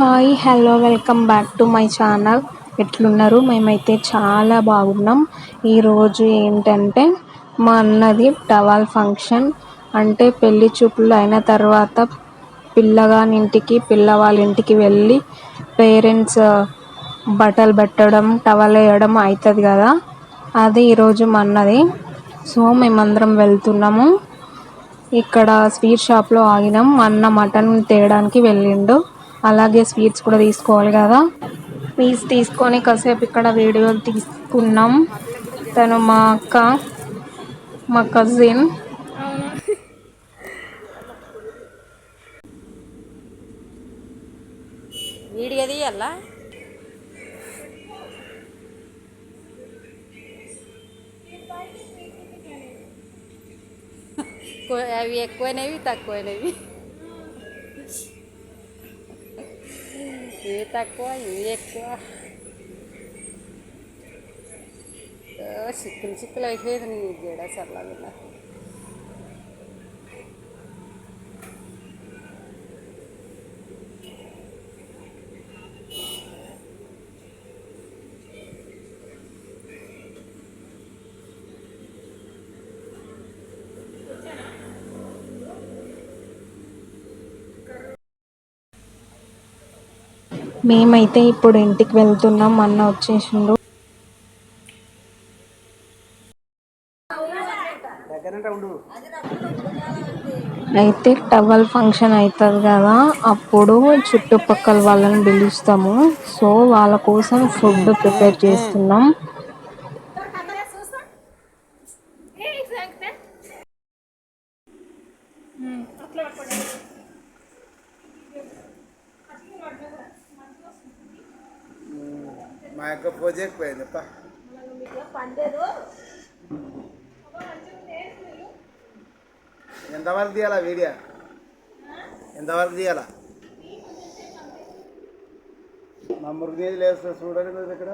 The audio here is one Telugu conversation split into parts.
Hi hello welcome back to my channel. ఎట్లున్నారు? మేమైతే చాలా బాగున్నాం. ఈరోజు ఏంటంటే మా అన్నది టవాల్ ఫంక్షన్. అంటే పెళ్లి చూపులు అయిన తర్వాత పిల్లగానింటికి పిల్లవాళ్ళ ఇంటికి వెళ్ళి పేరెంట్స్ బట్టలు పెట్టడం టవల్ వేయడం అవుతుంది కదా, అది ఈరోజు మా అన్నది. సో మేమందరం వెళ్తున్నాము. ఇక్కడ స్వీట్ షాప్లో ఆగినాం. మా అన్న మటన్ తేయడానికి వెళ్ళిండు, అలాగే స్వీట్స్ కూడా తీసుకోవాలి కదా. స్వీట్స్ తీసుకొని కాసేపు ఇక్కడ వీడియోలు తీసుకున్నాం. తను మా అక్క, మా కజిన్. వీడియో తీయాలా? అవి ఎక్కువైనవి తక్కువైనవి, ఇవి తక్కువ ఇవి ఎక్కువ. చిక్కులు అయిపోయేది నీ గేడ సర్లా. మేమైతే ఇప్పుడు ఇంటికి వెళ్తున్నాం. అన్న వచ్చేసిండు. అయితే టవల్ ఫంక్షన్ అవుతుంది కదా, అప్పుడు చుట్టుపక్కల వాళ్ళని పిలుస్తాము. సో వాళ్ళ కోసం ఫుడ్ ప్రిపేర్ చేస్తున్నాం. మా యొక్క ప్రాజెక్ట్ పోయిందప్ప. ఎంతవరకు తీయాలా వీడియో? ఎంతవరకు తీయాలా? మా మురుగేది లేదు చూడండి మీరు ఇక్కడ.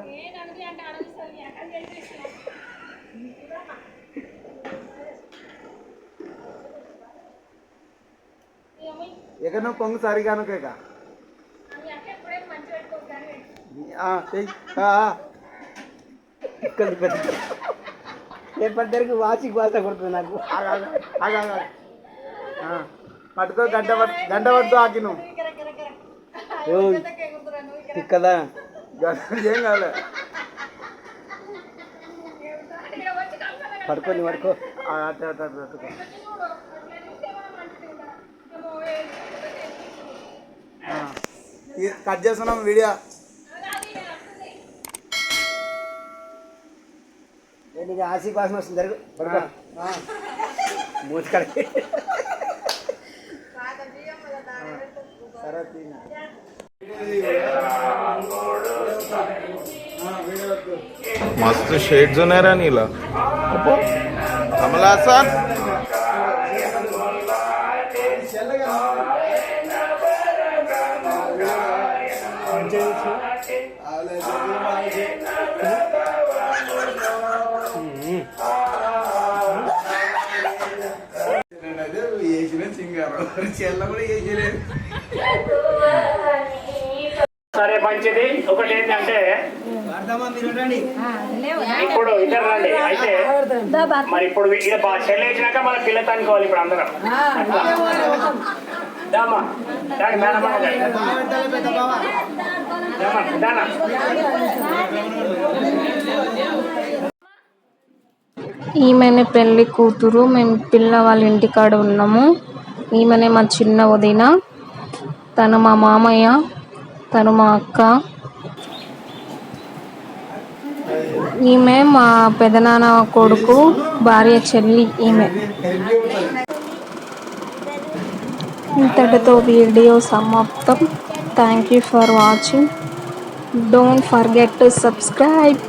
ఎక్కడ కొంగు సరిగాను కేక రేపటికి వాచికి వాస కొడుతుంది నాకు. పట్టుకో గంట పడుతూ ఆకి నువ్వు కదా ఏం కాలే. పడుకోని పడుకో. పట్టుకో. కట్ చేస్తున్నాం వీడియో. నీకు ఆశీ వాసన వస్తుంది. జరుగు పడుకో. మూచుకడ मस्त शेड्स ఉన్నాయి రా నీలా. కమల్ హాసన్ సరే మంచిది. ఒకటి ఏంటంటే ఇప్పుడు ఇద్దరు రండి. అయితే మరి ఇప్పుడు చెల్లి వేసినాక మన పిల్లలు అనుకోవాలి. ఇప్పుడు అందరం దామా దాని మేనమ్మ దానా. ఈమెనే పెళ్లి కూతురు. మేము పిల్ల వాళ్ళ ఇంటికాడ ఉన్నాము. ఈమెనే మా చిన్న వదిన. తను మా మామయ్య, తను మా అక్క. ఈమె మా పెదనాన్న కొడుకు భార్య చెల్లి. ఈమె. ఇంతటితో వీడియో సమాప్తం. Thank you for watching. Don't forget to subscribe.